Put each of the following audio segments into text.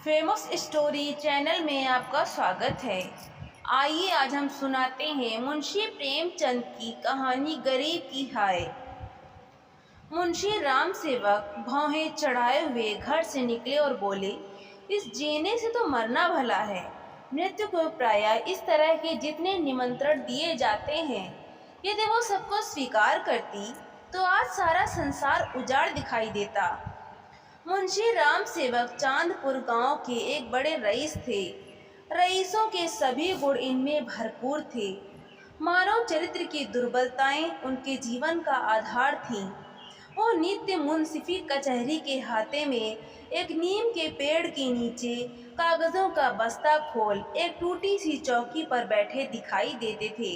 Famous story channel में आपका स्वागत है। आइए आज हम सुनाते हैं मुंशी प्रेमचंद की कहानी गरीब की हाय। मुंशी राम सेवक भौहें चढ़ाए हुए घर से निकले और बोले, इस जीने से तो मरना भला है। मृत्यु को प्रायः इस तरह के जितने निमंत्रण दिए जाते हैं, यदि वो सबको स्वीकार करती तो आज सारा संसार उजाड़ दिखाई देता। मुंशी राम सेवक चांदपुर गांव के एक बड़े रईस थे। रईसों के सभी गुण इनमें भरपूर थे। मानव चरित्र की दुर्बलताएं उनके जीवन का आधार थीं। वो नित्य मुंसिफी कचहरी के हाथे में एक नीम के पेड़ के नीचे कागजों का बस्ता खोल एक टूटी सी चौकी पर बैठे दिखाई देते थे।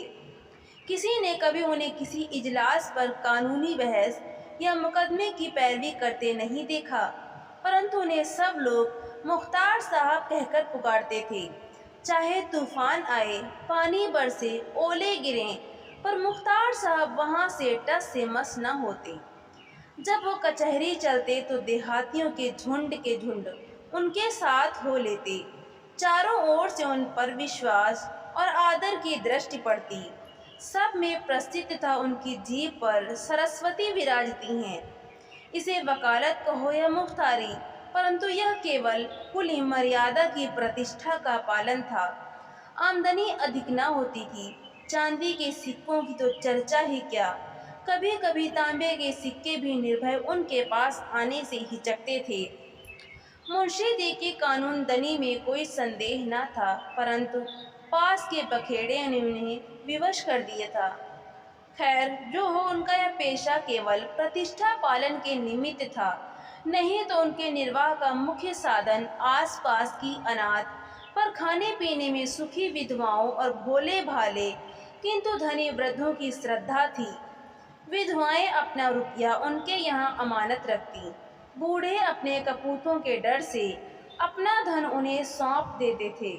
किसी ने कभी उन्हें किसी इजलास पर कानूनी बहस या मुकदमे की पैरवी करते नहीं देखा, परंतु उन्हें सब लोग मुख्तार साहब कहकर पुकारते थे। चाहे तूफान आए, पानी बरसे, ओले गिरें, पर मुख्तार साहब वहां से टस से मस न होते। जब वो कचहरी चलते तो देहातियों के झुंड उनके साथ हो लेते। चारों ओर से उन पर विश्वास और आदर की दृष्टि पड़ती। सब में प्रसिद्ध था उनकी जीभ पर सरस्वती विराजती हैं। इसे वकालत कहो या मुख्तारी, परंतु यह केवल कुली मर्यादा की प्रतिष्ठा का पालन था। आमदनी अधिक न होती थी। चांदी के सिक्कों की तो चर्चा ही क्या, कभी कभी तांबे के सिक्के भी निर्भय उनके पास आने से हिचकते थे। मुंशी की कानूनदनी में कोई संदेह न था, परंतु पास के बखेड़े ने उन्हें विवश कर दिया था। खैर जो हो, उनका यह पेशा केवल प्रतिष्ठा पालन के निमित्त था, नहीं तो उनके निर्वाह का मुख्य साधन आसपास की अनाथ पर खाने पीने में सुखी विधवाओं और भोले भाले किंतु धनी वृद्धों की श्रद्धा थी। विधवाएं अपना रुपया उनके यहाँ अमानत रखती। बूढ़े अपने कपूतों के डर से अपना धन उन्हें सौंप देते थे,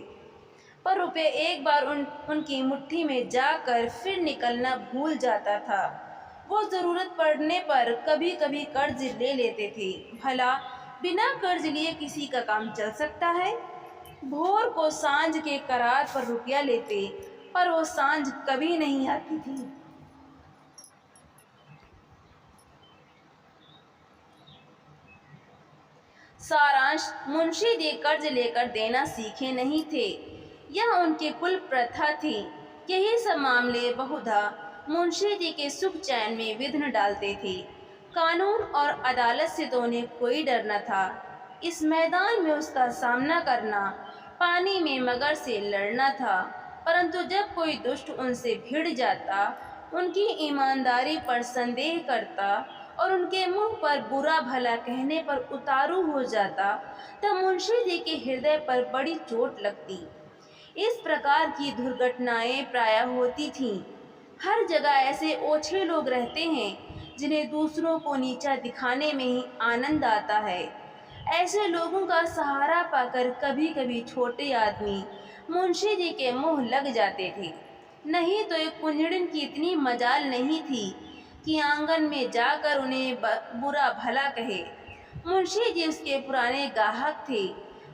पर रुपये एक बार उनकी मुट्ठी में जाकर फिर निकलना भूल जाता था। वो ज़रूरत पड़ने पर कभी कभी कर्ज ले लेते थे। भला बिना कर्ज लिए किसी का काम चल सकता है? भोर को सांझ के करार पर रुपया लेते, पर वो सांझ कभी नहीं आती थी। सारांश, मुंशी जी कर्ज लेकर देना सीखे नहीं थे, यह उनकी कुल प्रथा थी। यही सब मामले बहुधा मुंशी जी के सुख चैन में विघ्न डालते थे। कानून और अदालत से तो उन्हें कोई डर न था। इस मैदान में उसका सामना करना पानी में मगर से लड़ना था, परंतु जब कोई दुष्ट उनसे भिड़ जाता, उनकी ईमानदारी पर संदेह करता और उनके मुंह पर बुरा भला कहने पर उतारू हो जाता, तब मुंशी जी के हृदय पर बड़ी चोट लगती। इस प्रकार की दुर्घटनाएं प्रायः होती थीं। हर जगह ऐसे ओछे लोग रहते हैं जिन्हें दूसरों को नीचा दिखाने में ही आनंद आता है। ऐसे लोगों का सहारा पाकर कभी कभी छोटे आदमी मुंशी जी के मुंह लग जाते थे। नहीं तो एक कुंजड़िन की इतनी मजाल नहीं थी कि आंगन में जाकर उन्हें बुरा भला कहे। मुंशी जी उसके पुराने गाहक थे।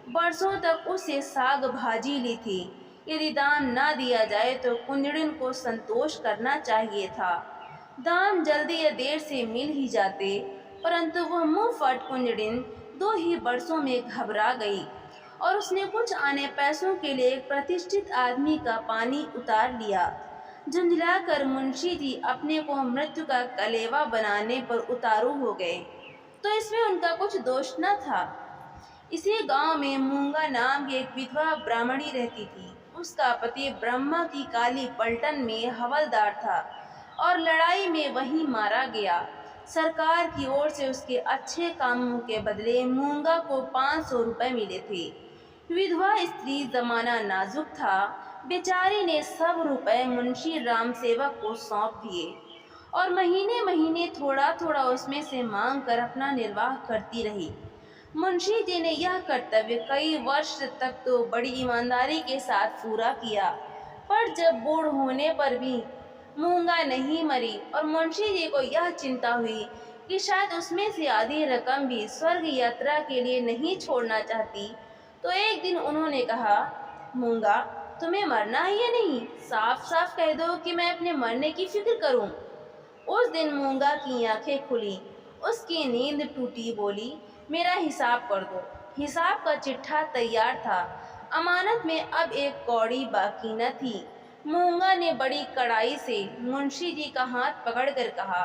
बरसों तक उससे साग भाजी ली थी। यदि दाम ना दिया जाए तो कुंजड़िन को संतोष करना चाहिए था। दाम जल्दी या देर से मिल ही जाते, परंतु वह मुंह फट कुंजड़िन 2 ही बरसों में घबरा गई और उसने कुछ आने पैसों के लिए एक प्रतिष्ठित आदमी का पानी उतार लिया। झुंझलाकर मुंशी जी अपने को मृत्यु का कलेवा बनाने पर उतारू हो गए, तो इसमें उनका कुछ दोष न था। इसी गांव में मूंगा नाम की एक विधवा ब्राह्मणी रहती थी। उसका पति ब्रह्मा की काली पलटन में हवलदार था और लड़ाई में वहीं मारा गया। सरकार की ओर से उसके अच्छे कामों के बदले मूंगा को 500 रुपये मिले थे। विधवा स्त्री, जमाना नाजुक था, बेचारी ने सब रुपए मुंशी राम सेवक को सौंप दिए और महीने महीने थोड़ा थोड़ा उसमें से मांग कर अपना निर्वाह करती रही। मुंशी जी ने यह कर्तव्य कई वर्ष तक तो बड़ी ईमानदारी के साथ पूरा किया, पर जब बूढ़ होने पर भी मूंगा नहीं मरी और मुंशी जी को यह चिंता हुई कि शायद उसमें से आधी रकम भी स्वर्ग यात्रा के लिए नहीं छोड़ना चाहती, तो एक दिन उन्होंने कहा, मूंगा, तुम्हें मरना है या नहीं? साफ साफ कह दो कि मैं अपने मरने की फिक्र करूं। उस दिन मूंगा की आंखें खुली, उसकी नींद टूटी, बोली, मेरा हिसाब कर दो। हिसाब का चिट्ठा तैयार था, अमानत में अब एक कौड़ी बाकी न थी। मूंगा ने बड़ी कड़ाई से मुंशी जी का हाथ पकड़कर कहा,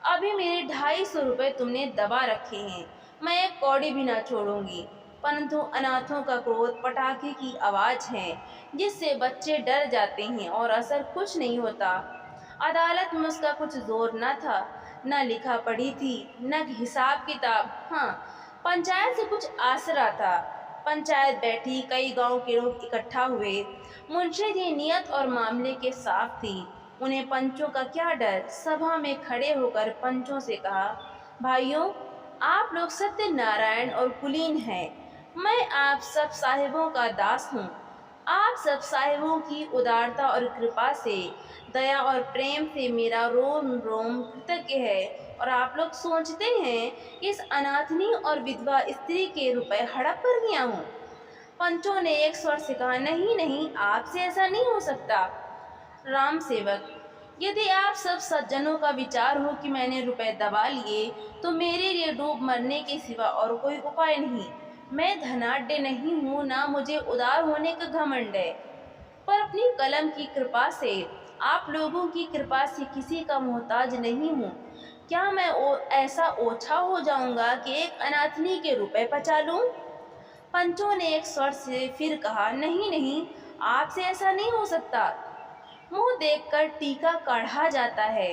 अभी मेरे 250 रुपये तुमने दबा रखे हैं, मैं एक कौड़ी भी ना छोड़ूंगी। परंतु अनाथों का क्रोध पटाखे की आवाज़ है, जिससे बच्चे डर जाते हैं और असर कुछ नहीं होता। अदालत में उसका कुछ जोर न था, न लिखा पढ़ी थी, न हिसाब किताब। हाँ, पंचायत से कुछ आसरा था। पंचायत बैठी, कई गांव के लोग इकट्ठा हुए। मुंशी जी नियत और मामले के साफ थी, उन्हें पंचों का क्या डर। सभा में खड़े होकर पंचों से कहा, भाइयों, आप लोग सत्यनारायण और कुलीन हैं, मैं आप सब साहिबों का दास हूँ। आप सब साहिबों की उदारता और कृपा से, दया और प्रेम से मेरा रोम रोम कृतज्ञ है। और आप लोग सोचते हैं कि इस अनाथनी और विधवा स्त्री के रुपए हड़प कर गया हूँ। पंचों ने एक स्वर से कहा, नहीं नहीं, आपसे ऐसा नहीं हो सकता। राम सेवक, यदि आप सब सज्जनों का विचार हो कि मैंने रुपए दबा लिए, तो मेरे लिए डूब मरने के सिवा और कोई उपाय नहीं। मैं धनाढ्य नहीं हूँ, ना मुझे उदार होने का घमंड है, पर अपनी कलम की कृपा से, आप लोगों की कृपा से किसी का मोहताज नहीं हूँ। क्या मैं ऐसा ओछा हो जाऊंगा कि एक अनाथनी के रुपए पचा लूं? पंचों ने एक स्वर से फिर कहा, नहीं नहीं, आपसे ऐसा नहीं हो सकता। मुंह देखकर टीका काढ़ा जाता है।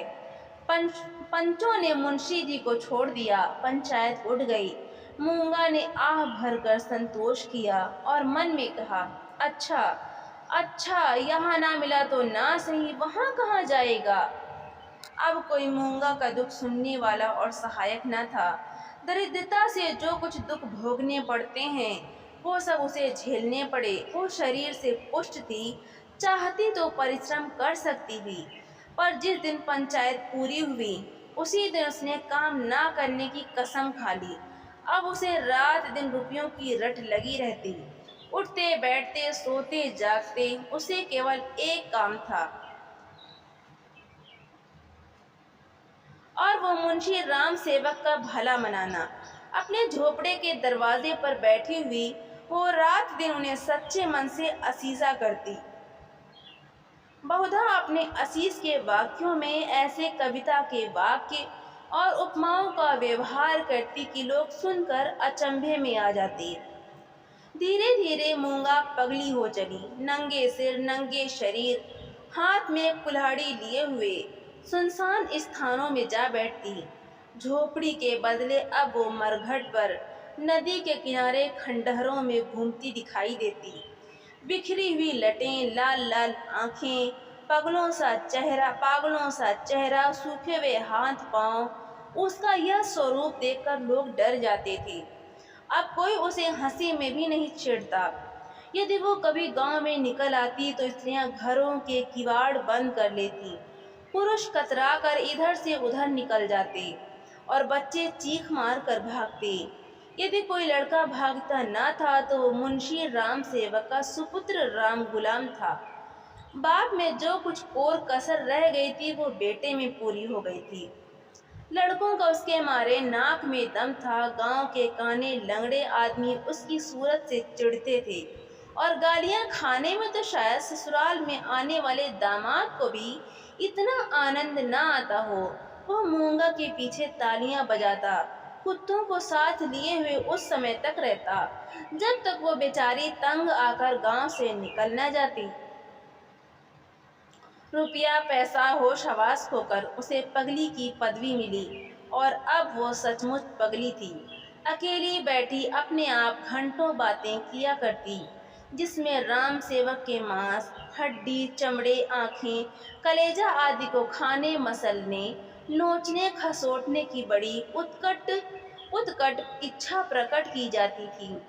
पंचों ने मुंशी जी को छोड़ दिया। पंचायत उठ गई। मूंगा ने आह भरकर संतोष किया और मन में कहा, अच्छा अच्छा, यहाँ ना मिला तो ना सही, वहाँ कहाँ जाएगा। अब कोई मूंगा का दुख सुनने वाला और सहायक न था। दरिद्रता से जो कुछ दुख भोगने पड़ते हैं, वो सब उसे झेलने पड़े। वो शरीर से पुष्ट थी, चाहती तो परिश्रम कर सकती थी, पर जिस दिन पंचायत पूरी हुई, उसी दिन उसने काम ना करने की कसम खा ली। अब उसे रात दिन रुपयों की रट लगी रहती। उठते बैठते सोते जागते उसे केवल एक काम था, और वो मुंशी राम सेवक का भला मनाना। अपने झोपड़े के दरवाजे पर बैठी हुई वो रात दिन उन्हें सच्चे मन से असीसा करती। बहुधा अपने असीस के वाक्यों में ऐसे कविता के वाक्य और उपमाओं का व्यवहार करती कि लोग सुनकर अचंभे में आ जाते। धीरे धीरे मूंगा पगली हो चली, नंगे सिर नंगे शरीर, हाथ में कुल्हाड़ी लिए हुए सुनसान स्थानों में जा बैठती। झोपड़ी के बदले अब वो मरघट पर, नदी के किनारे खंडहरों में घूमती दिखाई देती। बिखरी हुई लटें, लाल लाल आंखें, पागलों सा चेहरा, सूखे हुए हाथ पांव, उसका यह स्वरूप देखकर लोग डर जाते थे। अब कोई उसे हंसी में भी नहीं छेड़ता। यदि वो कभी गांव में निकल आती तो स्त्रियां घरों के किवाड़ बंद कर लेती, पुरुष कतरा कर इधर से उधर निकल जाते और बच्चे चीख मार कर भागते। यदि कोई लड़का भागता न था तो वो मुंशी राम सेवक का सुपुत्र राम गुलाम था। बाप में जो कुछ और कसर रह गई थी वो बेटे में पूरी हो गई थी। लड़कों का उसके मारे नाक में दम था। गांव के काने लंगड़े आदमी उसकी सूरत से चिढ़ते थे और गालियां खाने में तो शायद ससुराल में आने वाले दामाद को भी इतना आनंद न आता हो। वह मूंगा के पीछे तालियां बजाता, कुत्तों को साथ लिए हुए उस समय तक रहता जब तक वो बेचारी तंग आकर गांव से निकल न जाती। रुपया पैसा होश हवास खोकर उसे पगली की पदवी मिली और अब वो सचमुच पगली थी। अकेली बैठी अपने आप घंटों बातें किया करती, जिसमें राम सेवक के मांस, हड्डी, चमड़े, आँखें, कलेजा आदि को खाने, मसलने, नोचने, खसोटने की बड़ी उत्कट इच्छा प्रकट की जाती थी।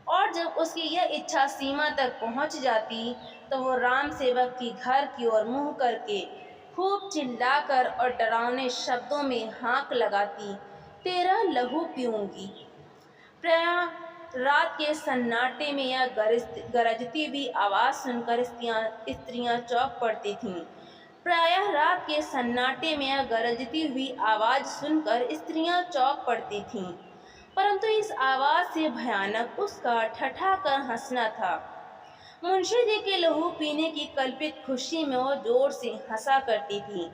और जब उसकी यह इच्छा सीमा तक पहुंच जाती तो वो राम सेवक की घर की ओर मुंह करके खूब चिल्लाकर और डरावने शब्दों में हाक लगाती, तेरा लहू पीऊंगी। प्राय रात के सन्नाटे में यह गरजती हुई आवाज़ सुनकर स्त्रियां चौंक पड़ती थीं। प्रायः रात के सन्नाटे में यह गरजती हुई आवाज़ सुनकर स्त्रियां चौंक पड़ती थीं, परंतु इस आवाज़ से भयानक उसका ठठाकर हंसना था। मुंशी जी के लहू पीने की कल्पित खुशी में वो जोर से हंसा करती थी।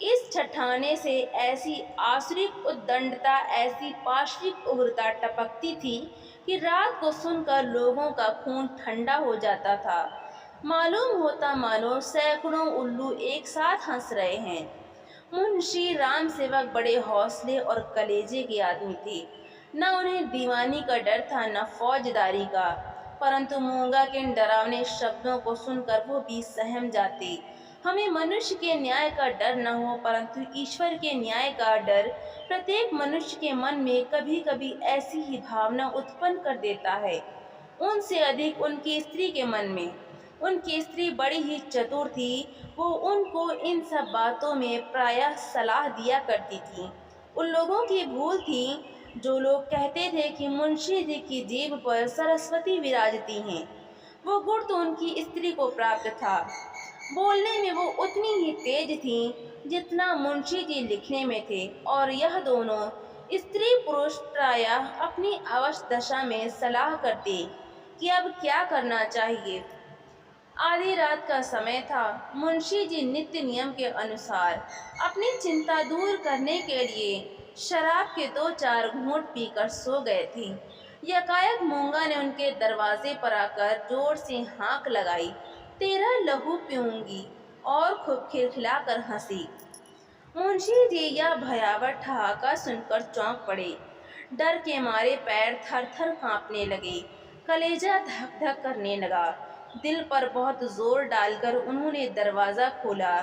इस ठठाने से ऐसी आसुरिक उद्दंडता, ऐसी पाशविक उग्रता टपकती थी कि रात को सुनकर लोगों का खून ठंडा हो जाता था। मालूम होता मानो सैकड़ों उल्लू एक साथ हंस रहे हैं। मुंशी राम सेवक बड़े हौसले और कलेजे के आदमी थे। न उन्हें दीवानी का डर था, न फौजदारी का, परंतु मूंगा के इन डरावने शब्दों को सुनकर वो भी सहम जाते। हमें मनुष्य के न्याय का डर न हो, परंतु ईश्वर के न्याय का डर प्रत्येक मनुष्य के मन में कभी कभी ऐसी ही भावना उत्पन्न कर देता है। उनसे अधिक उनकी स्त्री के मन में। उनकी स्त्री बड़ी ही चतुर थी। वो उनको इन सब बातों में प्रायः सलाह दिया करती थी। उन लोगों की भूल थी जो लोग कहते थे कि मुंशी जी की जीभ पर सरस्वती विराजती हैं। वो गुण तो उनकी स्त्री को प्राप्त था। बोलने में वो उतनी ही तेज थी जितना मुंशी जी लिखने में थे, और यह दोनों स्त्री पुरुष प्रायः अपनी अवस्था दशा में सलाह करते कि अब क्या करना चाहिए। आधी रात का समय था। मुंशी जी नित्य नियम के अनुसार अपनी चिंता दूर करने के लिए शराब के 2-4 घूंट पीकर सो गए थे। यकायक मूंगा ने उनके दरवाजे पर आकर जोर से हाँक लगाई, तेरा लहू पीऊंगी, और खूब खिलखिलाकर हंसी। मुंशी जी यह भयावह ठहाका सुनकर चौंक पड़े। डर के मारे पैर थर थर कांपने लगे, कलेजा धक धक करने लगा। दिल पर बहुत जोर डालकर उन्होंने दरवाजा खोला,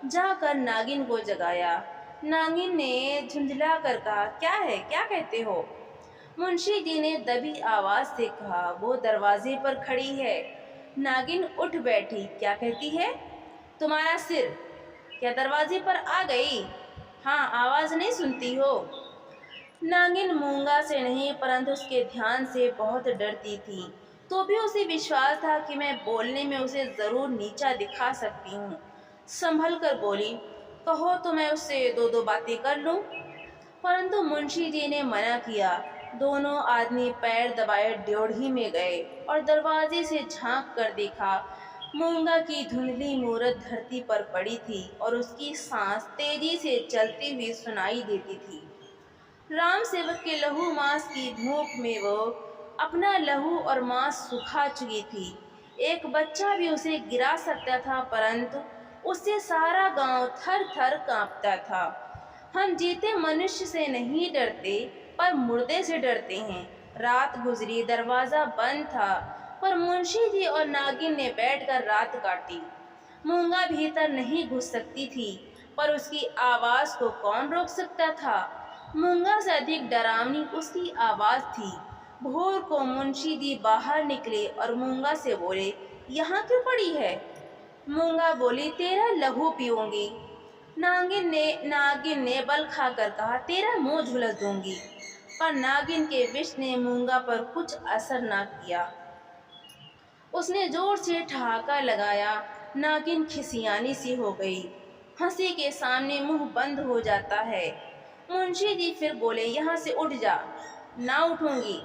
जाकर नागिन को जगाया। नागिन ने झुंझला कर कहा, क्या है, क्या कहते हो? मुंशी जी ने दबी आवाज से कहा, वो दरवाजे पर खड़ी है। नागिन उठ बैठी, क्या कहती है? तुम्हारा सिर क्या दरवाजे पर आ गई? हाँ, आवाज नहीं सुनती हो? नागिन मूंगा से नहीं परंतु उसके ध्यान से बहुत डरती थी, तो भी उसे विश्वास था कि मैं बोलने में उसे जरूर नीचा दिखा सकती हूँ। संभल कर बोली, कहो तो मैं उससे 2-2 बातें कर लूँ। परंतु मुंशी जी ने मना किया। दोनों आदमी पैर दबाए ड्योढ़ी में गए और दरवाजे से झांक कर देखा। मूंगा की धुंधली मूरत धरती पर पड़ी थी और उसकी सांस तेजी से चलती हुई सुनाई देती थी। राम सेवक के लहू मांस की भूख में वो अपना लहू और मांस सुखा चुकी थी। एक बच्चा भी उसे गिरा सकता था, परंतु उससे सारा गांव थर थर कांपता था। हम जीते मनुष्य से नहीं डरते, पर मुर्दे से डरते हैं। रात गुजरी, दरवाजा बंद था, पर मुंशी जी और नागिन ने बैठकर रात काटी। मूंगा भीतर नहीं घुस सकती थी, पर उसकी आवाज को कौन रोक सकता था? मूंगा से अधिक डरावनी उसकी आवाज थी। भोर को मुंशी जी बाहर निकले और मूंगा से बोले, यहाँ क्यों पड़ी है? मूंगा बोली, तेरा लहू पीऊंगी। नागिन ने बल खाकर कहा, तेरा मुंह झुलस दूंगी। पर नागिन के विष ने मूंगा पर कुछ असर न किया। उसने जोर से ठहाका लगाया। नागिन खिसियानी सी हो गई। हंसी के सामने मुंह बंद हो जाता है। मुंशी जी फिर बोले, यहाँ से उठ जा। ना उठूंगी।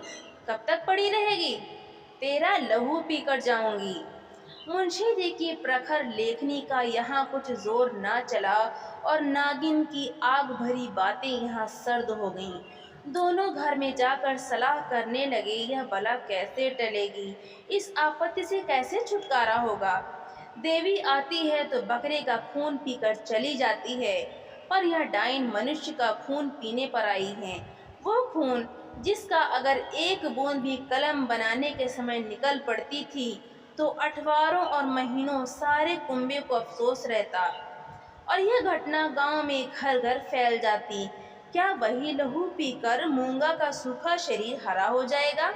कब तक पड़ी रहेगी? तेरा लहू पीकर जाऊंगी। मुंशी जी की प्रखर लेखनी का यहाँ कुछ जोर ना चला और नागिन की आग भरी बातें यहाँ सर्द हो गईं। दोनों घर में जाकर सलाह करने लगे, यह बला कैसे टलेगी, इस आपत्ति से कैसे छुटकारा होगा। देवी आती है तो बकरे का खून पीकर चली जाती है, पर यह डाइन मनुष्य का खून पीने पर आई है। वो खून जिसका अगर एक बूंद भी कलम बनाने के समय निकल पड़ती थी तो अठवारों और महीनों सारे कुंबे को अफसोस रहता, और यह घटना गांव में घर घर फैल जाती। क्या वही लहू पीकर मूंगा का सूखा शरीर हरा हो जाएगा?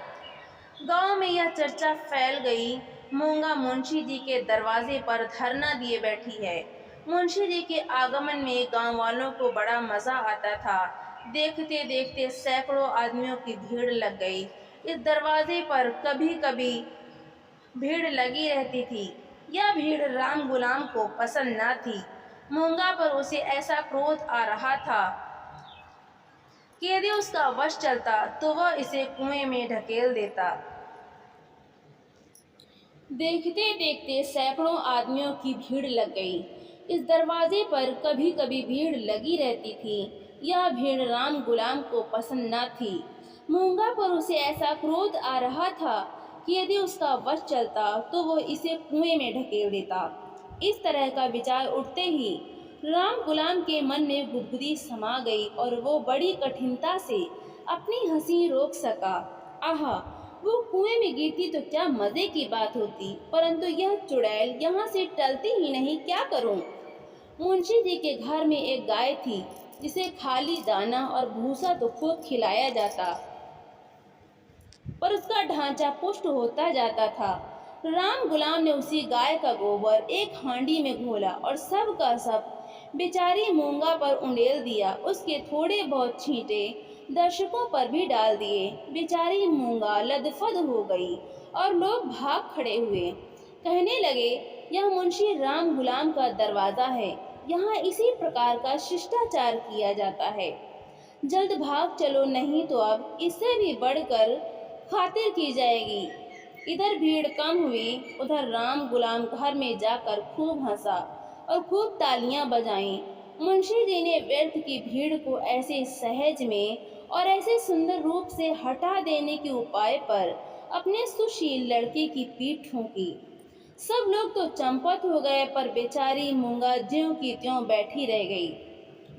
गांव में यह चर्चा फैल गई। मूंगा मुंशी जी के दरवाजे पर धरना दिए बैठी है। मुंशी जी के आगमन में गांव वालों को बड़ा मजा आता था। देखते देखते सैकड़ों आदमियों की भीड़ लग गई। इस दरवाजे पर कभी कभी भीड़ लगी रहती थी। यह भीड़ राम गुलाम को पसंद न थी। मूंगा पर उसे ऐसा क्रोध आ रहा था कि यदि उसका वश चलता तो वह इसे कुएं में ढकेल देता। देखते देखते सैकड़ों आदमियों की भीड़ लग गई। इस दरवाजे पर कभी कभी भीड़ लगी रहती थी। यह भीड़ राम गुलाम को पसंद न थी। मूंगा पर उसे ऐसा क्रोध आ रहा था कि यदि उसका वश चलता तो वह इसे कुएं में ढकेल देता। इस तरह का विचार उठते ही राम गुलाम के मन में गुदगुदी समा गई और वो बड़ी कठिनता से अपनी हंसी रोक सका। आहा, वो कुएं में गिरती तो क्या मजे की बात होती, परंतु यह चुड़ैल यहाँ से टलती ही नहीं, क्या करूं? मुंशी जी के घर में एक गाय थी जिसे खाली दाना और भूसा तो खूब खिलाया जाता, पर उसका ढांचा पुष्ट होता जाता था। राम गुलाम ने उसी गाय का गोबर एक हांडी में घोला और सब का सब बेचारी मूंगा पर उंडेल दिया। उसके थोड़े बहुत छींटे दर्शकों पर भी डाल दिए। बेचारी मूंगा लदफद हो गई और लोग भाग खड़े हुए। कहने लगे, यह मुंशी राम गुलाम का दरवाजा है, यहाँ इसी प्रकार का शिष्टाचार किया जाता है। जल्द भाग चलो, नहीं तो अब इससे भी बढ़कर खातिर की जाएगी। इधर भीड़ कम हुई, उधर राम गुलाम घर में जाकर खूब हंसा और खूब तालियां बजाईं। मुंशी जी ने व्यर्थ की भीड़ को ऐसे सहज में और ऐसे सुंदर रूप से हटा देने के उपाय पर अपने सुशील लड़के की पीठ ठोंकी। सब लोग तो चंपत हो गए, पर बेचारी मूंगा ज्यों की त्यों बैठी रह गई।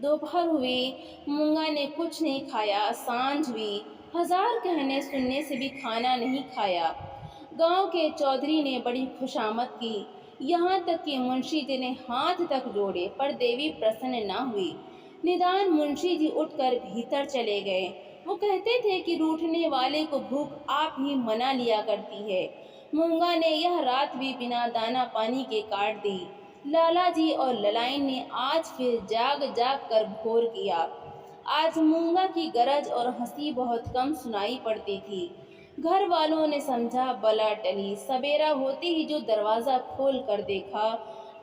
दोपहर हुई, मूंगा ने कुछ नहीं खाया। सांझ हुई, हजार कहने सुनने से भी खाना नहीं खाया। गांव के चौधरी ने बड़ी खुशामद की, यहाँ तक कि मुंशी जी ने हाथ तक जोड़े, पर देवी प्रसन्न न हुई। निदान मुंशी जी उठकर भीतर चले गए। वो कहते थे कि रूठने वाले को भूख आप ही मना लिया करती है। मूंगा ने यह रात भी बिना दाना पानी के काट दी। लाला जी और ललाइन ने आज फिर जाग जाग कर भोर किया। आज मूंगा की गरज और हंसी बहुत कम सुनाई पड़ती थी। घर वालों ने समझा बला टली। सवेरा होते ही जो दरवाजा खोल कर देखा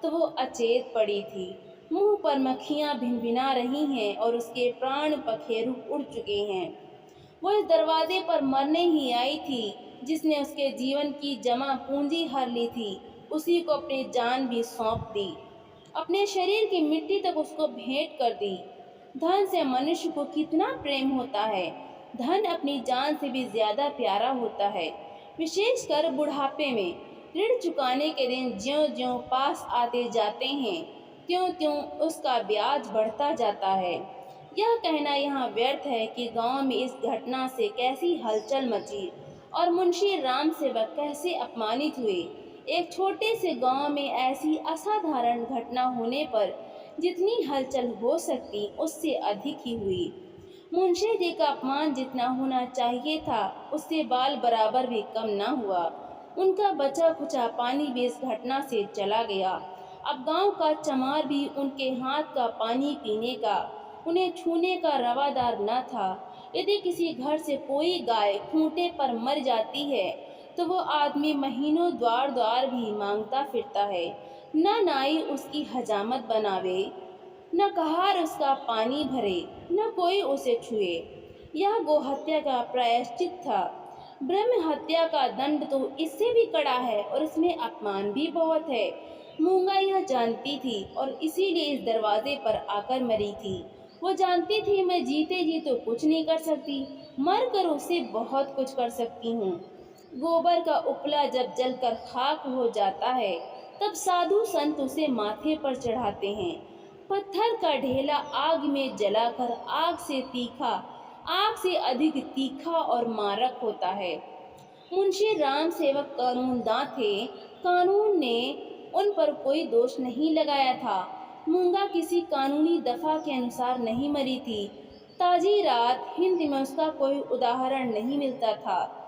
तो वो अचेत पड़ी थी। मुंह पर मक्खियां भिनभिना रही हैं और उसके प्राण पखेरु उड़ चुके हैं। वो इस दरवाजे पर मरने ही आई थी। जिसने उसके जीवन की जमा पूंजी हर ली थी, उसी को अपनी जान भी सौंप दी। अपने शरीर की मिट्टी तक उसको भेंट कर दी। धन से मनुष्य को कितना प्रेम होता है। धन अपनी जान से भी ज्यादा प्यारा होता है, विशेषकर बुढ़ापे में। ऋण चुकाने के दिन ज्यों-ज्यों पास आते जाते हैं, त्यों-त्यों उसका ब्याज बढ़ता जाता है। यह कहना यहाँ व्यर्थ है कि गांव में इस घटना से कैसी हलचल मची और मुंशी राम सेवक कैसे अपमानित हुए। एक छोटे से गांव में ऐसी असाधारण घटना होने पर जितनी हलचल हो सकती, उससे अधिक ही हुई। मुंशी जी का अपमान जितना होना चाहिए था, उससे बाल बराबर भी कम न हुआ। उनका बचा खुचा पानी भी इस घटना से चला गया। अब गांव का चमार भी उनके हाथ का पानी पीने का, उन्हें छूने का रवादार न था। यदि किसी घर से कोई गाय खूंटे पर मर जाती है तो वो आदमी महीनों द्वार द्वार भी मांगता फिरता है। न नाई उसकी हजामत बनावे, न कहार उसका पानी भरे, न कोई उसे छुए। यह गोहत्या का प्रायश्चित था। ब्रह्म हत्या का दंड तो इससे भी कड़ा है और इसमें अपमान भी बहुत है। मूंगा यह जानती थी और इसीलिए इस दरवाजे पर आकर मरी थी। वो जानती थी मैं जीते जी तो कुछ नहीं कर सकती, मर कर उससे बहुत कुछ कर सकती हूँ। गोबर का उपला जब जलकर खाक हो जाता है तब साधु संत उसे माथे पर चढ़ाते हैं। पत्थर का ढेला आग में जलाकर आग से अधिक तीखा और मारक होता है। मुंशी राम सेवक कानूनदां थे। कानून ने उन पर कोई दोष नहीं लगाया था। मूंगा किसी कानूनी दफा के अनुसार नहीं मरी थी। ताजी रात हिंद में उसका कोई उदाहरण नहीं मिलता था।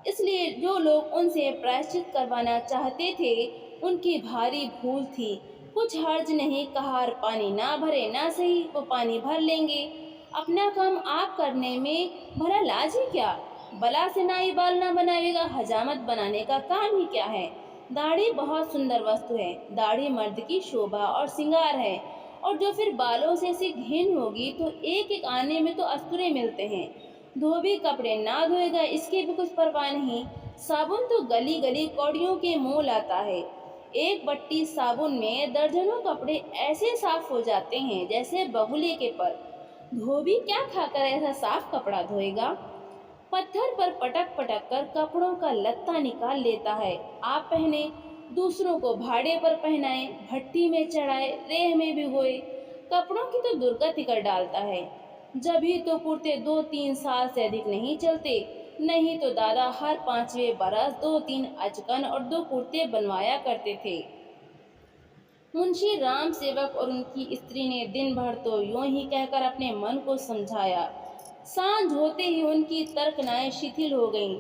इसलिए जो लोग उनसे प्रायश्चित करवाना चाहते थे, उनकी भारी भूल थी। कुछ हर्ज नहीं, कहार पानी ना भरे ना सही, वो पानी भर लेंगे। अपना काम आप करने में भला लाज है क्या? बला से नाई बाल ना बनावेगा, हजामत बनाने का काम ही क्या है। दाढ़ी बहुत सुंदर वस्तु है, दाढ़ी मर्द की शोभा और श्रृंगार है। और जो फिर बालों से ऐसी घिन होगी तो एक एक आने में तो अस्तुरे मिलते हैं। धोबी कपड़े ना धोएगा इसकी भी कुछ परवाह नहीं। साबुन तो गली गली कौड़ियों के मुंह लाता है। एक बट्टी साबुन में दर्जनों कपड़े ऐसे साफ हो जाते हैं जैसे बगुले के पर। धोबी क्या खाकर ऐसा साफ कपड़ा धोएगा। पत्थर पर पटक पटक कर कपड़ों का लत्ता निकाल लेता है। आप पहने, दूसरों को भाड़े पर पहनाए, भट्टी में चढ़ाए, रेह में भिगोए, कपड़ों की तो दुर्गति कर डालता है। जब ही तो कुर्ते 2-3 साल से अधिक नहीं चलते, नहीं तो दादा हर 5वें बरस 2-3 अचकन और 2 कुर्ते बनवाया करते थे। मुंशी राम सेवक और उनकी स्त्री ने दिन भर तो यूं ही कहकर अपने मन को समझाया। सांझ होते ही उनकी तर्कनाएं शिथिल हो गईं।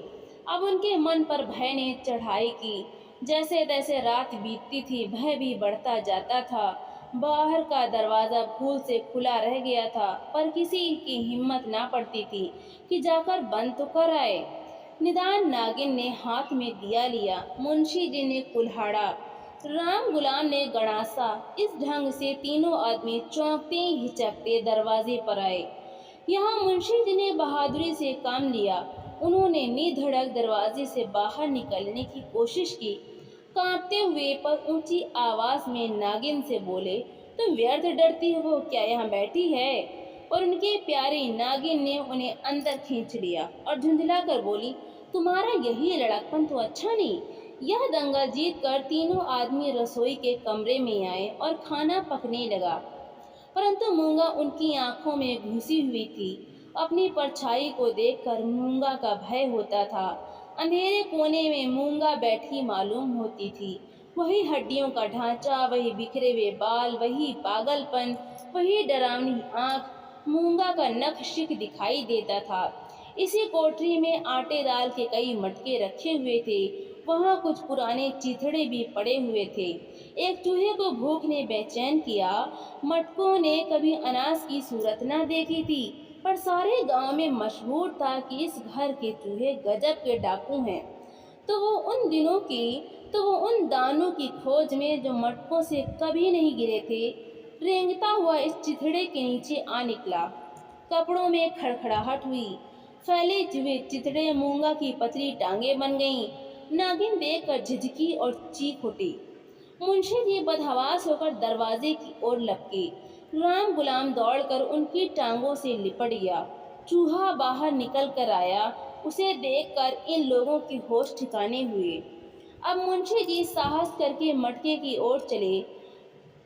अब उनके मन पर भय ने चढ़ाई की। जैसे तैसे रात बीतती थी, भय भी बढ़ता जाता था। बाहर का दरवाजा भूल से खुला रह गया था, पर किसी की हिम्मत ना पड़ती थी कि जाकर बंद तो कर आए। निदान नागिन ने हाथ में दिया लिया, मुंशी जी ने कुल्हाड़ा, राम गुलाम ने गणासा। इस ढंग से तीनों आदमी चौंकते हिचकते दरवाजे पर आए। यहाँ मुंशी जी ने बहादुरी से काम लिया। उन्होंने निधड़क दरवाजे से बाहर निकलने की कोशिश की। कांपते हुए पर ऊंची आवाज में नागिन से बोले, तुम व्यर्थ डरती हो, क्या यहाँ बैठी है। और उनके प्यारी नागिन ने उन्हें अंदर खींच लिया और झुंझला कर बोली, तुम्हारा यही लड़कपन तो अच्छा नहीं। यह दंगा जीत कर तीनों आदमी रसोई के कमरे में आए और खाना पकने लगा, परंतु मूंगा उनकी आंखों में घुसी हुई थी। अपनी परछाई को देखकर मूंगा का भय होता था। अंधेरे कोने में मूंगा बैठी मालूम होती थी। वही हड्डियों का ढांचा, वही बिखरे हुए बाल, वही पागलपन, वही डरावनी आंख। मूंगा का नख शिक दिखाई देता था। इसी कोठरी में आटे दाल के कई मटके रखे हुए थे। वहाँ कुछ पुराने चिथड़े भी पड़े हुए थे। एक चूहे को भूख ने बेचैन किया। मटकों ने कभी अनाज की सूरत न देखी थी, पर सारे गांव में मशहूर था कि इस घर के चूहे गजब के डाकू हैं। तो वो उन दानों की खोज में जो मटकों से कभी नहीं गिरे थे, रेंगता हुआ इस चिथड़े के नीचे आ निकला। कपड़ों में खड़खड़ाहट हुई। फैले हुए चिथड़े मूंगा की पतली टांगें बन गईं। नागिन देखकर झिझकी और चीख उठी। मुंशी जी बदहवास होकर दरवाजे की ओर लपके। राम गुलाम दौड़कर उनकी टांगों से लिपट गया। चूहा बाहर निकल कर आया। उसे देखकर इन लोगों के होश ठिकाने हुए। अब मुंशी जी साहस करके मटके की ओर चले।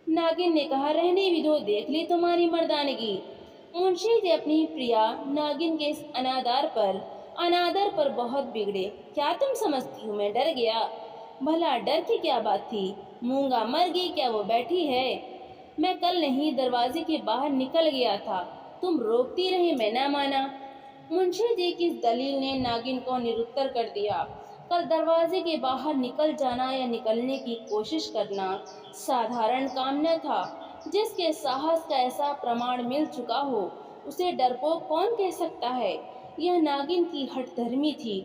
नागिन ने कहा, रहने भी दो, देख ली तुम्हारी मर्दानगी। मुंशी जी अपनी प्रिया नागिन के इस अनादर पर बहुत बिगड़े। क्या तुम समझती हो मैं डर गया? भला डर की क्या बात थी? मूंगा मर गई, क्या वो बैठी है? मैं कल नहीं, दरवाजे के बाहर निकल गया था, तुम रोकती रही, मैं ना माना। मुंशी जी की इस दलील ने नागिन को निरुत्तर कर दिया। कल दरवाजे के बाहर निकल जाना या निकलने की कोशिश करना साधारण काम न था। जिसके साहस का ऐसा प्रमाण मिल चुका हो, उसे डरपोक कौन कह सकता है? यह नागिन की हठधर्मी थी।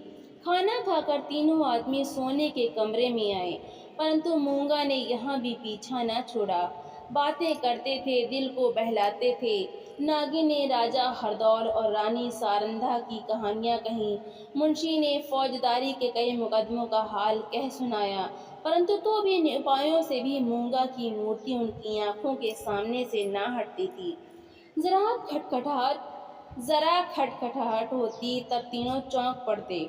खाना खाकर तीनों आदमी सोने के कमरे में आए, परंतु मूंगा ने यहाँ भी पीछा न छोड़ा। बातें करते थे, दिल को बहलाते थे। नागिन ने राजा हरदौल और रानी सारंधा की कहानियाँ कहीं। मुंशी ने फौजदारी के कई मुकदमों का हाल कह सुनाया, परंतु तो भी इन उपायों से भी मूंगा की मूर्ति उनकी आंखों के सामने से ना हटती थी। जरा खटखटाहट होती तब तीनों चौंक पड़ते।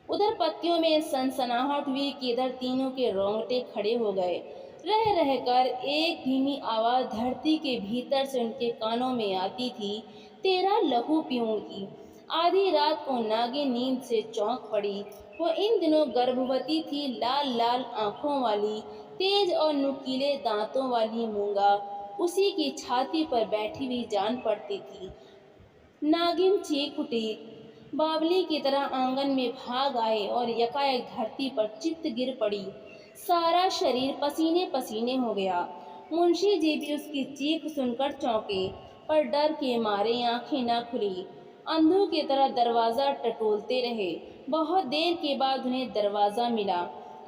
उधर पत्तियों में सनसनाहट हुई कि इधर तीनों के रोंगटे खड़े हो गए। रह रहकर एक धीमी आवाज धरती के भीतर से उनके कानों में आती थी, तेरा लहू पीऊंगी। आधी रात को नागिन नींद से चौंक पड़ी। वो इन दिनों गर्भवती थी। लाल लाल आंखों वाली, तेज और नुकीले दांतों वाली मूंगा उसी की छाती पर बैठी हुई जान पड़ती थी। नागिन चीख उठी, बावली की तरह आंगन में भाग आए और यकायक धरती पर चित्त गिर पड़ी। सारा शरीर पसीने पसीने हो गया। मुंशी जी भी उसकी चीख सुनकर चौंके, पर डर के मारे आंखें न खुली। अंधों की तरह दरवाज़ा टटोलते रहे। बहुत देर के बाद उन्हें दरवाज़ा मिला।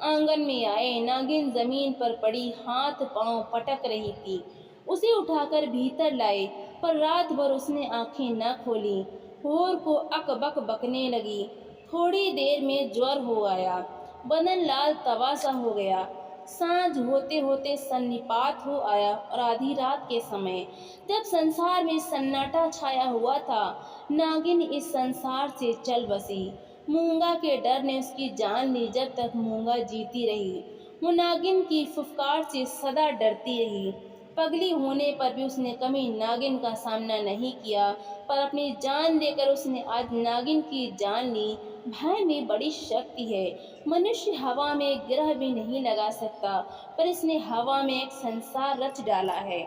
आंगन में आए, नागिन जमीन पर पड़ी हाथ पांव पटक रही थी। उसे उठाकर भीतर लाए, पर रात भर उसने आंखें न खोली। भोर को अक बक बकने लगी। थोड़ी देर में ज्वर हो आया, बदन लाल तवा सा हो गया। सांझ होते होते सन्निपात हो आया और आधी रात के समय, जब संसार में सन्नाटा छाया हुआ था, नागिन इस संसार से चल बसी। मूंगा के डर ने उसकी जान ली। जब तक मूंगा जीती रही, वो नागिन की फुफकार से सदा डरती रही। पगली होने पर भी उसने कभी नागिन का सामना नहीं किया, पर अपनी जान देकर उसने आज नागिन की जान ली। भय में बड़ी शक्ति है। मनुष्य हवा में एक गिरह भी नहीं लगा सकता, पर इसने हवा में एक संसार रच डाला है।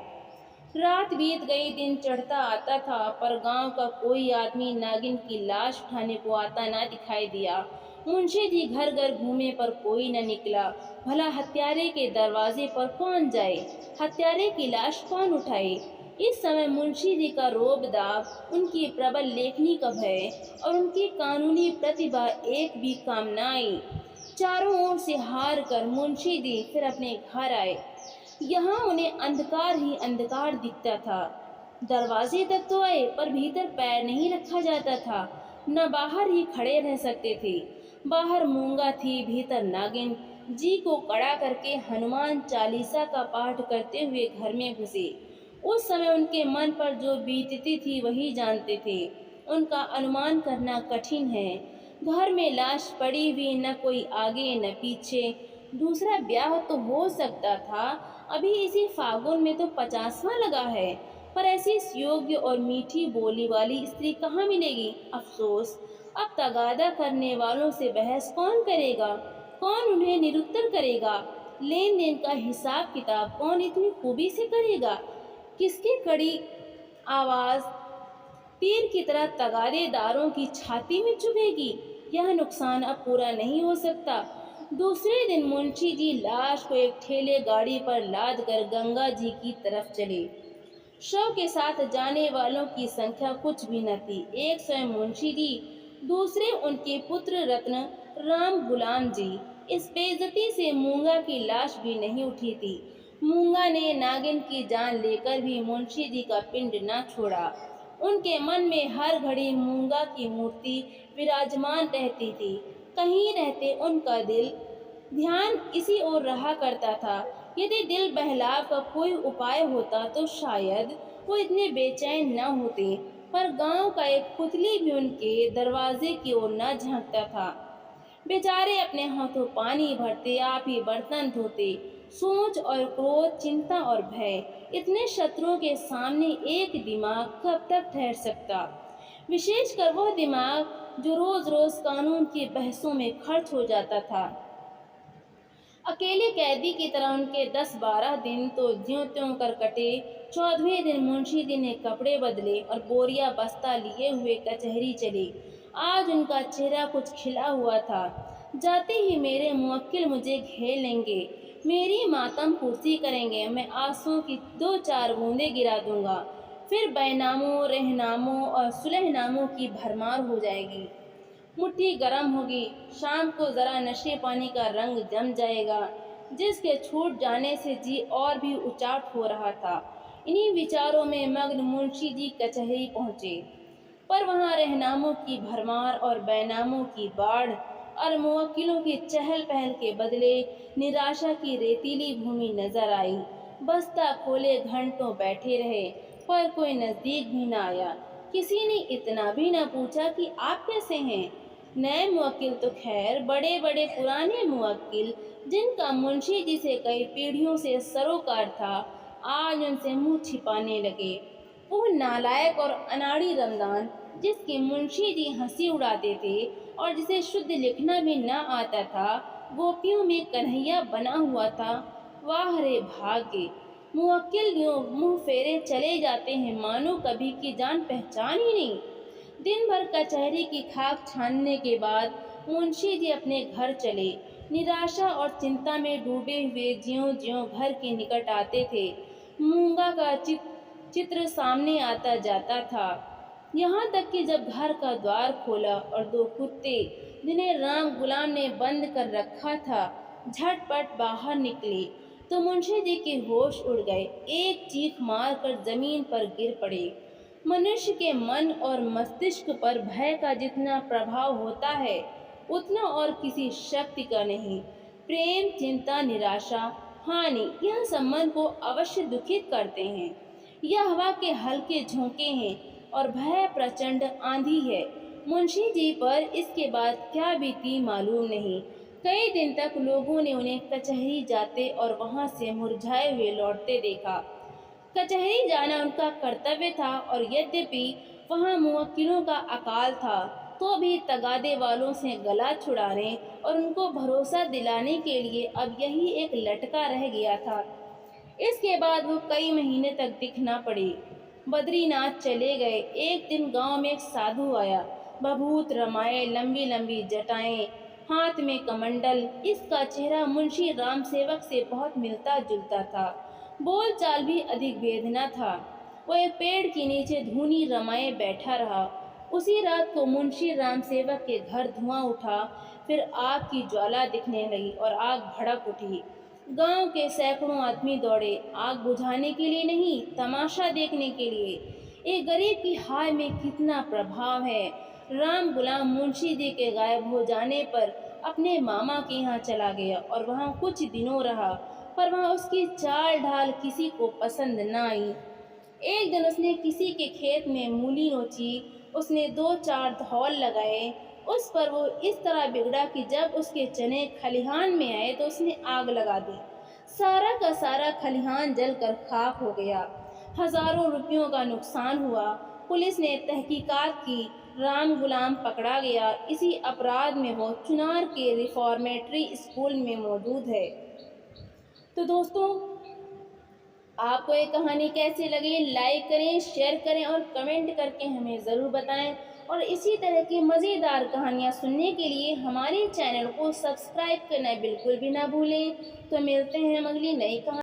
रात बीत गई, दिन चढ़ता आता था, पर गांव का कोई आदमी नागिन की लाश उठाने को आता ना दिखाई दिया। मुंशी जी घर घर घूमे, पर कोई न निकला। भला हत्यारे के दरवाजे पर कौन जाए, हत्यारे की लाश कौन उठाए। इस समय मुंशी जी का रोब दाब, उनकी प्रबल लेखनी का भय और उनकी कानूनी प्रतिभा एक भी काम न आई। चारों ओर से हार कर मुंशी जी फिर अपने घर आए। यहाँ उन्हें अंधकार ही अंधकार दिखता था। दरवाजे तक तो आए, पर भीतर पैर नहीं रखा जाता था। न बाहर ही खड़े रह सकते थे। बाहर मूंगा थी, भीतर नागिन। जी को कड़ा करके हनुमान चालीसा का पाठ करते हुए घर में घुसे। उस समय उनके मन पर जो बीतती थी वही जानते थे। उनका अनुमान करना कठिन है। घर में लाश पड़ी हुई, न कोई आगे न पीछे। दूसरा ब्याह तो हो सकता था। अभी इसी फागुन में तो 50वां लगा है, पर ऐसी योग्य और मीठी बोली वाली स्त्री कहाँ मिलेगी। अफसोस, अब तगादा करने वालों से बहस कौन करेगा, कौन उन्हें निरुत्तर करेगा। लेन देन का हिसाब किताब कौन इतनी खूबी से करेगा। किसकी कड़ी आवाज तीर की तरह तगादेदारों की छाती में चुभेगी। यह नुकसान अब पूरा नहीं हो सकता। दूसरे दिन मुंशी जी लाश को एक ठेले गाड़ी पर लाद कर गंगा जी की तरफ चले। शव के साथ जाने वालों की संख्या कुछ भी न थी। एक स्वयं मुंशी जी, दूसरे उनके पुत्र रत्न राम गुलाम जी। इस बेइज्जती से मूंगा की लाश भी नहीं उठी थी। मूंगा ने नागिन की जान लेकर भी मुंशी जी का पिंड न छोड़ा। उनके मन में हर घड़ी मूंगा की मूर्ति विराजमान रहती थी। कहीं रहते उनका दिल ध्यान इसी ओर रहा करता था। यदि दिल बहलाव का कोई उपाय होता तो शायद वो इतने बेचैन न होते, पर गांव का एक पुतली भी उनके दरवाजे की ओर न झांकता था। बेचारे अपने हाथों पानी भरते, आप ही बर्तन धोते। सोच और क्रोध, चिंता और भय, इतने शत्रुओं के सामने एक दिमाग कब तक ठहर सकता। विशेषकर वह दिमाग जो रोज रोज कानून की बहसों में खर्च हो जाता था। अकेले कैदी की तरह उनके 10-12 दिन तो ज्यों त्यों कर कटे। 14वें दिन मुंशी जी ने कपड़े बदले और बोरिया बस्ता लिए हुए कचहरी चले। आज उनका चेहरा कुछ खिला हुआ था। जाते ही मेरे मुवक्किल मुझे घेर लेंगे, मेरी मातम कुर्सी करेंगे। मैं आंसुओं की 2-4 बूंदें गिरा दूंगा, फिर बैनामों, रहनामों और सुलहनामों की भरमार हो जाएगी। मुट्ठी गर्म होगी। शाम को जरा नशे पानी का रंग जम जाएगा, जिसके छूट जाने से जी और भी उचाट हो रहा था। इन्हीं विचारों में मग्न मुंशी जी कचहरी पहुंचे, पर वहां रहनामों की भरमार और बैनामों की बाढ़ और मुवक्किलों की चहल पहल के बदले निराशा की रेतीली भूमि नजर आई। बस्ता खोले घंटों बैठे रहे, पर कोई नजदीक भी न आया। किसी ने इतना भी न पूछा कि आप कैसे हैं। नए मुवक्किल तो खैर, बड़े बड़े पुराने मुवक्किल जिनका मुंशी जी से कई पीढ़ियों से सरोकार था, आज उनसे मुंह छिपाने लगे। वो नालायक और अनाड़ी रमदान, जिसके मुंशी जी हंसी उड़ाते थे और जिसे शुद्ध लिखना भी न आता था, गोपियों में कन्हैया बना हुआ था। वाह रे भाग्य! मुवक्किल यूं मुंह फेरे चले जाते हैं, मानो कभी की जान पहचान ही नहीं। दिन भर कचहरी की खाक छानने के बाद मुंशी जी अपने घर चले। निराशा और चिंता में डूबे हुए ज्यों ज्यों घर के निकट आते थे, मूंगा का चित्र सामने आता जाता था। यहाँ तक कि जब घर का द्वार खोला और दो कुत्ते जिन्हें राम गुलाम ने बंद कर रखा था झटपट बाहर निकले तो मुंशी जी के होश उड़ गए। एक चीख मारकर जमीन पर गिर पड़े। मनुष्य के मन और मस्तिष्क पर भय का जितना प्रभाव होता है उतना और किसी शक्ति का नहीं। प्रेम, चिंता, निराशा, हानि यह संबंध को अवश्य दुखित करते हैं। यह हवा के हल्के झोंके हैं और भय प्रचंड आंधी है। मुंशी जी पर इसके बाद क्या बीती मालूम नहीं। कई दिन तक लोगों ने उन्हें कचहरी जाते और वहां से मुरझाए हुए लौटते देखा। कचहरी जाना उनका कर्तव्य था और यद्यपि वहां मुवक्किलों का अकाल था तो भी तगादे वालों से गला छुड़ाने और उनको भरोसा दिलाने के लिए अब यही एक लटका रह गया था। इसके बाद वो कई महीने तक दिख न पड़े। बद्रीनाथ चले गए। एक दिन गांव में एक साधु आया, भभूत रमाए, लंबी लंबी जटाएं, हाथ में कमंडल। इसका चेहरा मुंशी राम सेवक से बहुत मिलता जुलता था, बोल चाल भी अधिक बेधना था। वह एक पेड़ के नीचे धूनी रमाए बैठा रहा। उसी रात को मुंशी राम सेवक के घर धुआं उठा, फिर आग की ज्वाला दिखने लगी और आग भड़क उठी। गांव के सैकड़ों आदमी दौड़े, आग बुझाने के लिए नहीं, तमाशा देखने के लिए। एक गरीब की हाय में कितना प्रभाव है। राम गुलाम मुंशी जी के गायब हो जाने पर अपने मामा के यहाँ चला गया और वहाँ कुछ दिनों रहा, पर वहाँ उसकी चाल ढाल किसी को पसंद न आई। एक दिन उसने किसी के खेत में मूली नोची, उसने 2-4 धौल लगाए। उस पर वो इस तरह बिगड़ा कि जब उसके चने खलिहान में आए तो उसने आग लगा दी। सारा का सारा खलिहान जलकर खाक हो गया। हजारों रुपयों का नुकसान हुआ। पुलिस ने तहकीकात की, राम गुलाम पकड़ा गया। इसी अपराध में वो चुनार के रिफॉर्मेटरी स्कूल में मौजूद है। तो दोस्तों, आपको ये कहानी कैसी लगी? लाइक करें, शेयर करें और कमेंट करके हमें ज़रूर बताएं। और इसी तरह की मज़ेदार कहानियाँ सुनने के लिए हमारे चैनल को सब्सक्राइब करना बिल्कुल भी ना भूलें। तो मिलते हैं हम अगली नई कहानी।